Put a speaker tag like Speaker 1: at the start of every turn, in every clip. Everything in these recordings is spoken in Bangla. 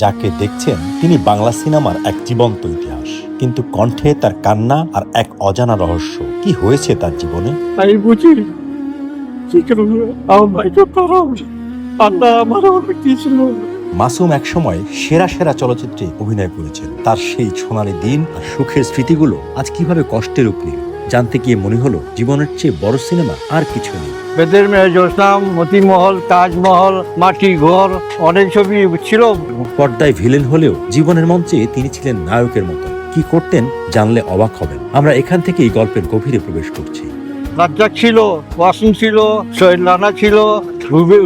Speaker 1: যাকে দেখছেন তিনি বাংলা সিনেমার এক জীবন্ত ইতিহাস, কিন্তু কণ্ঠে তার কান্না আর এক অজানা রহস্য। কি হয়েছে তার জীবনে?
Speaker 2: আমি বুঝি কি করবো, আমার ভাইকে খারাপ আল্লাহ আমার অনেক দিয়েছিল।
Speaker 1: মাসুম একসময় সেরা সেরা চলচ্চিত্রে অভিনয় করেছেন। তার সেই সোনালী দিন আর সুখের স্মৃতিগুলো আজ কিভাবে কষ্টের রূপ নিল, জানতে গিয়ে মনে হলো জীবনের চেয়ে বড় সিনেমা আর কিছু নেই।
Speaker 2: বেদের মেয়ে, জোসনাম, মতিমহল, তাজমহল, মাটি ঘর, অনেক ছবি ছিল।
Speaker 1: পর্দায় ভিলেন হলেও জীবনের মঞ্চে তিনি ছিলেন নায়কের মতো। কি করতেন জানলে অবাক হবেন। আমরা এখান থেকেই গল্পের গভীরে প্রবেশ করছি।
Speaker 2: রাজ্জাক ছিল, ওয়াসিম ছিল, শহীদ রানা ছিল,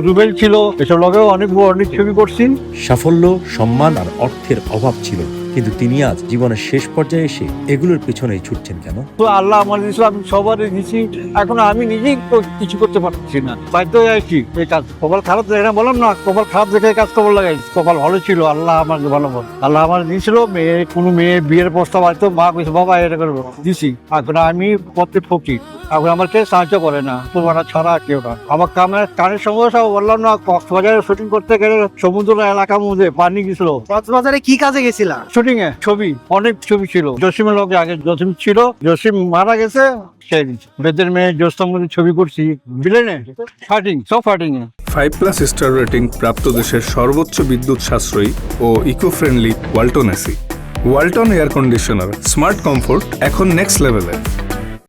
Speaker 2: রুবেল ছিল, এসব লগেও অনেক ছবি করছি।
Speaker 1: সাফল্য, সম্মান আর অর্থের অভাব ছিল, কিন্তু তিনি আজ জীবনের শেষ পর্যায়ে এসে এগুলোর পেছনেই ছুটছেন কেন?
Speaker 2: তো আল্লাহ আমার ইসলাম সবারই দিচ্ছি, এখন আমি নিজেই কিছু করতে পারছি না, বাধ্য হয়ে আছি এই কাজ। কপাল খারাপ দেখে না, বললাম না, কপাল খারাপ দেখে কাজ কপাল লাগাই। কপাল ভালো ছিল, আল্লাহ আমার ভালো বল, আল্লাহ আমার দিয়েছিল। কোনো মেয়ে বিয়ের প্রস্তাব হয়তো মা কইছে বাবা এটা করবো, দিছি। এখন আমি পথে ফকির, এখন আমার কেউ সাহায্য করে না, তোমার ছাড়া কেউ না। আমার কানের সমস্যা, বললাম না, কক্সবাজারে শুটিং করতে গেলে সমুদ্র এলাকার মধ্যে পানি গেছিল।
Speaker 3: কক্সবাজারে কি কাজে গেছিলা?
Speaker 2: শুটিং এ ছবি, অনেক ছবি ছিল। জসিমের লোক আগে জসিম ছিল, জসিম মারা গেছে, সেই বেদের মেয়ে জোসনাম মধ্যে ছবি করছি। বিলেনে ফাইটিং, সব ফাইটিং এ
Speaker 4: 5+ স্টার রেটিং প্রাপ্ত দেশের সর্বোচ্চ বিদ্যুৎ সাশ্রয়ী ও eco friendly Walton AC. Walton air conditioner, smart comfort এখন নেক্সট লেভেলে।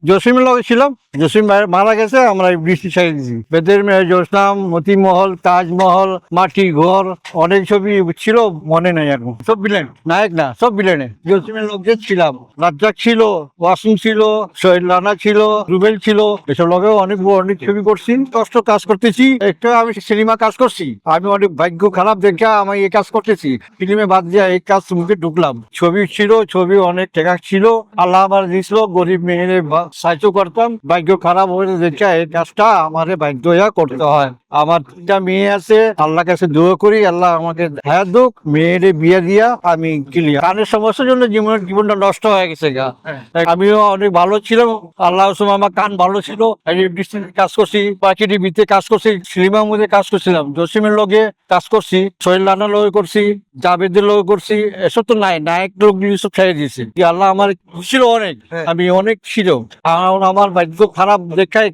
Speaker 2: জসিমের লগে ছিলাম, জসিম মারা গেছে, আমরা বৃষ্টি ছেড়ে দিয়েছি। বেদের মেয়ে, জোসনাম, মতিমহল, তাজমহল, মাটি ঘর, অনেক ছবি ছিল, মনে নেই এখন। সব বিলেন, নায়ক না, সব বিলেনে। জসিমের লোকে ছিলাম, রাজ্জাক ছিল, ওয়াসিম ছিল, শহীদ রানা ছিল, রুবেল ছিল, এসব লগেও অনেক ছবি করছি। কষ্ট কাজ করতেছি, একটা আমি সিনেমা কাজ করছি। আমি অনেক ভাগ্য খারাপ দেখে আমি এই কাজ করতেছি, ফিল্মে বাদ দিয়ে এই কাজ মুখে ঢুকলাম। ছবি ছিল, ছবি অনেক টাকা ছিল, আল্লাহ আমার দিয়েছিল। গরিব মেয়ের সাহায্য করতাম, ভাগ্য খারাপ হয়ে দেখে এই কাজটা আমার বাধ্য হয়ে করতে হয়। আমার 3টা মেয়ে আছে, আল্লাহ কাছে দোয়া করি আল্লাহ আমাকে হায়াত দুক, মেয়ের বিয়ে দিয়া আমি ক্লিয়ার। কানের সমস্যার জন্য জীবনটা নষ্ট হয়ে গেছে গা। আমিও অনেক ভালো ছিলাম, আল্লাহ আমার কান ভালো ছিল। কাজ করছি, পাখি টিভিতে কাজ করছি, সিনেমার মধ্যে কাজ করছিলাম, জসিমের লগে কাজ করছি, শহীদ রানার লগে করছি, জাভেদের লগে করছি। এসব তো নাই, নায়ক লোক সব ছেড়ে দিয়েছে। আল্লাহ আমার ছিল অনেক, আমি অনেক ছিল। আমার ভাগ্য খারাপ দেখাই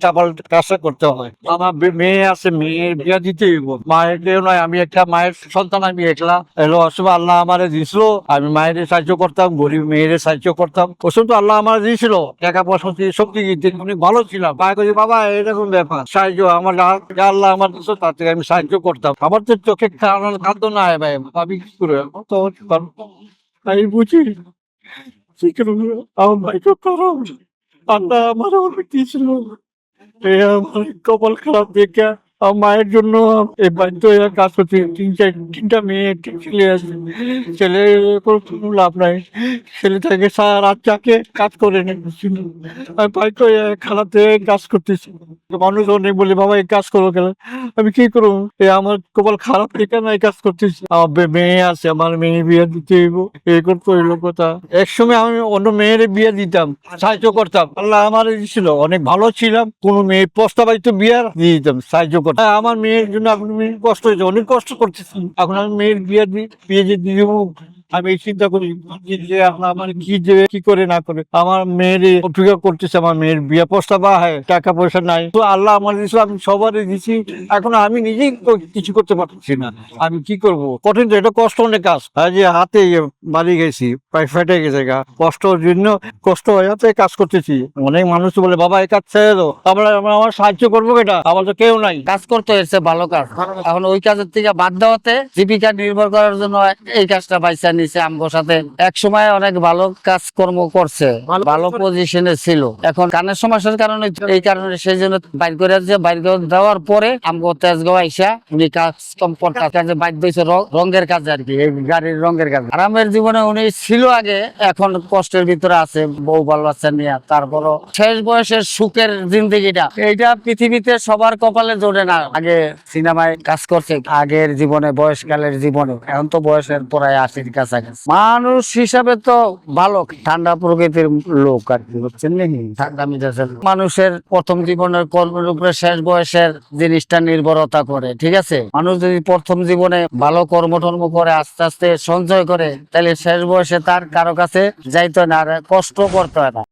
Speaker 2: কাজটা করতে হয়। আমার মেয়ে আছে, মেয়ের বিয়ে দিতে হইব। মায়ের কেউ নয়, আমি একটা মায়ের সন্তান, আমি একলা। এলো অসম আল্লাহ আমার দিয়েছিল, আমি মায়ের সাহায্য করতাম, গরিব মেয়ের সাহায্য করতাম। ওসব তো আল্লাহ আমার দিয়েছিল, টাকা পয়সা সব দিকে অনেক ভালো ছিলাম। বাবা এরকম ব্যাপার, সাহায্য আমার আল্লাহ আমার দিয়েছিল, তার থেকে আমি সাহায্য করতাম। আমার তো চোখে কান্দ না হয় ভাই, আমি কি করে আমি বুঝি কি করবো, আমার ভাইকে খারাপ আল্লাহ আমার অনেক দিয়েছিল। আমার কপাল খারাপ দেখে আমার মায়ের জন্য এই বাধ্য হয়ে কাজ করছি। 3টা মেয়ে, 1 ছেলে আছে। ছেলে কোনো লাভ নাই, ছেলে থেকে সারা রাত যাকে কাজ করে নিচ্ছিল। আমি বাধ্য হয়ে খারাপ থেকে কাজ করতেছি। মানুষ অনেক বলে বাবা এই কাজ করো কেন, আমি কি করবো, আমার কপাল খারাপ দেখে না এই কাজ করতেছি। আমার মেয়ে আছে, আমার মেয়ে বিয়ে দিতে হইব, এই করতে হইল কথা। একসময় আমি অন্য মেয়ের বিয়ে দিতাম, সাহায্য করতাম, আল্লাহ আমার ছিল, অনেক ভালো ছিলাম। কোনো মেয়ে প্রস্তাব আইতো বিয়ার দিয়ে দিতাম, সাহায্য করতাম। আমার মেয়ের জন্য আপনি কষ্ট হয়েছে, অনেক কষ্ট করতেছি। এখন আমি মেয়ের বিয়ে যে দিব, আমি এই চিন্তা করি যে আমার কি করে না করে আমার মেয়ের অপেক্ষা করতেছে, আমার মেয়ের বিয়ে প্রস্তাব হয়, টাকা পয়সা নাই। তো আল্লাহ আমার ইসলাম সবারই দিচ্ছি, এখন আমি নিজেই কিছু করতে পারছি না, আমি কি করব। কঠিন তো, এটা কষ্ট অনেক কাজ। যে হাতে বাড়ি গেছি, প্রায় ফেটে গেছে গা, কষ্টের জন্য কষ্ট হয়ে কাজ করতেছি। অনেক মানুষ বলে বাবা এই কাজ ছেড়ে দাও, আমার সাহায্য করবো এটা, আমার তো কেউ নাই।
Speaker 3: কাজ করতে হয়েছে ভালো কাজ, এখন ওই কাজের থেকে বাদ দেওয়াতে জীবিকা নির্ভর করার জন্য এই কাজটা বাইসা নিছে। আমগোর সাথে এক সময় অনেক ভালো কাজকর্ম করছে, ভালো পজিশনে ছিল। এখন কানের সমস্যার কারণে, এই কারণে সেই জন্য বাইর করে দেওয়ার পরে আমগো তেজগাঁও আইসা উনি কাজ কম কাজে বাধ্য হয়েছে, রঙের কাজ আর কি, এই গাড়ির রঙের কাজ। আরামের জীবনে উনি ছিল আগে, এখন কষ্টের ভিতরে আছে, বউ বাল বাচ্চা নিয়ে। তারপরও শেষ বয়সের সুখের জিন্দেগিটা, এইটা পৃথিবীতে সবার কপালে জোরে না। আগে সিনেমায় কাজ করছে, আগের জীবনে, বয়সকালের জীবনে, এখন তো বয়সের পরায় 80-র কাছে। কাছাকাছি। মানুষ হিসাবে তো ভালো, ঠান্ডা প্রকৃতির লোক আর কি, বুঝছেন নাকি, ঠান্ডা মেজাজের লোক। মানুষের প্রথম জীবনের কর্মের উপরে শেষ বয়সের জিনিসটা নির্ভরতা করে, ঠিক আছে। মানুষ যদি প্রথম জীবনে ভালো কর্ম করে আস্তে আস্তে সঞ্চয় করে, তাহলে শেষ বয়সে তার কারো কাছে যাইতে না আর কষ্ট করতে হয় না।